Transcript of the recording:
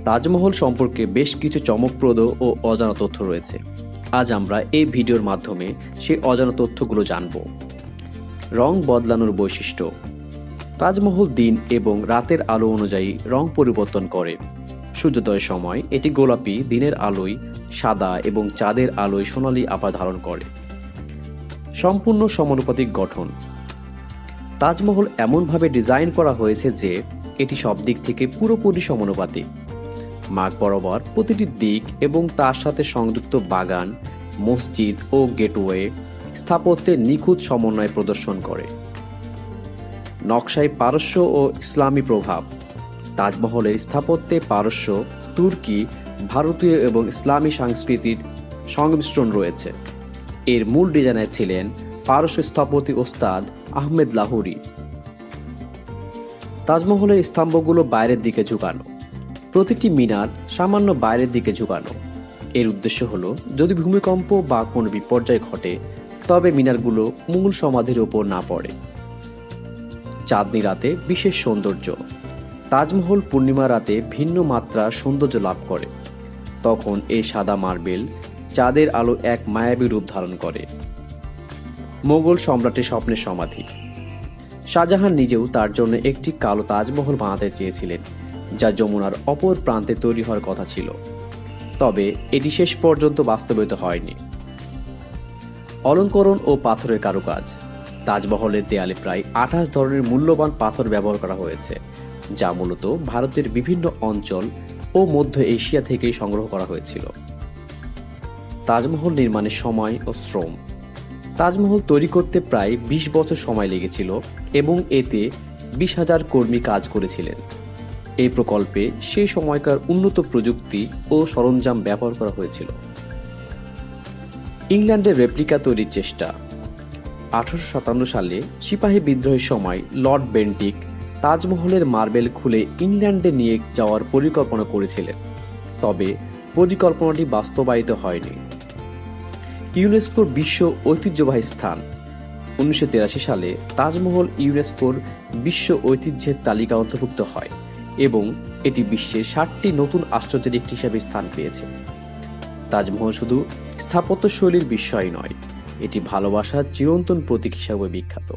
তাজমহল সম্পর্কে বেশ কিছু চমকপ্রদ ও অজানা তথ্য রয়েছে। আজ আমরা এই ভিডিওর মাধ্যমে সেই অজানা তথ্যগুলো জানব। রং বদলানোর বৈশিষ্ট্য। তাজমহল দিন এবং রাতের আলো অনুযায়ী রং পরিবর্তন করে। সূর্যোদয়ের সময় এটি গোলাপি, দিনের আলোয় সাদা এবং চাঁদের আলোয় সোনালী আভা ধারণ করে। সম্পূর্ণ সমানুপাতিক গঠন। তাজমহল এমনভাবে ডিজাইন করা হয়েছে যে এটি সব দিক থেকে পুরোপুরি সমানুপাতিক। মাগ বরাবর প্রতিটি দিক এবং তার সাথে সংযুক্ত বাগান, মসজিদ ও গেটওয়ে স্থাপত্যের নিখুঁত সমন্বয় প্রদর্শন করে। নকশায় পারস্য ও ইসলামী প্রভাব। তাজমহলের স্থাপত্যে পারস্য, তুর্কি, ভারতীয় এবং ইসলামী সংস্কৃতির সংমিশ্রণ রয়েছে। এর মূল ডিজাইনার ছিলেন পারস্য স্থপতি ওস্তাদ আহমেদ লাহোরী। তাজমহলের স্তম্ভগুলো বাইরের দিকে ঝুঁকানো। প্রতিটি মিনার সামান্য বাইরের দিকে ঝুঁকানো। এর উদ্দেশ্য হলো যদি ভূমিকম্প বা কোনো বিপর্যয় ঘটে তবে মিনারগুলো মূল সমাধির ওপর না পড়ে। চাঁদনি রাতে বিশেষ সৌন্দর্য। তাজমহল পূর্ণিমা রাতে ভিন্ন মাত্রা সৌন্দর্য লাভ করে। তখন এই সাদা মার্বেল চাঁদের আলো এক মায়াবী রূপ ধারণ করে। মোগল সম্রাটের স্বপ্নের সমাধি। শাহজাহান নিজেও তার জন্য একটি কালো তাজমহল বানাতে চেয়েছিলেন, যা যমুনার অপর প্রান্তে তৈরি হওয়ার কথা ছিল, তবে এটি শেষ পর্যন্ত বাস্তবায়িত হয়নি। অলঙ্করণ ও পাথরের কারুকাজ। তাজমহলের দেয়ালে প্রায় 28 ধরনের মূল্যবান পাথর ব্যবহার করা হয়েছে, যা মূলত ভারতের বিভিন্ন অঞ্চল ও মধ্য এশিয়া থেকে সংগ্রহ করা হয়েছিল। তাজমহল নির্মাণের সময় ও শ্রম। তাজমহল তৈরি করতে প্রায় 20 বছর সময় লেগেছিল এবং এতে 20,000 কর্মী কাজ করেছিলেন। এই প্রকল্পে সেই সময়কার উন্নত প্রযুক্তি ও সরঞ্জাম ব্যবহার করা হয়েছিল। ইংল্যান্ডের রেপ্লিকা তৈরির চেষ্টা। 1857 সালে সিপাহী বিদ্রোহের সময় লর্ড বেন্টিক তাজমহলের মার্বেল খুলে ইংল্যান্ডে নিয়ে যাওয়ার পরিকল্পনা করেছিলেন, তবে পরিকল্পনাটি বাস্তবায়িত হয়নি। ইউনেস্কোর বিশ্ব ঐতিহ্যবাহী স্থান। 1983 সালে তাজমহল ইউনেস্কোর বিশ্ব ঐতিহ্যের তালিকা অন্তর্ভুক্ত হয় এবং এটি বিশ্বের 60টি নতুন আশ্চর্যের একটি হিসাবে স্থান পেয়েছে। তাজমহল শুধু স্থাপত্যশৈলীর বিষয় নয়, এটি ভালোবাসার চিরন্তন প্রতীক হিসাবে বিখ্যাত।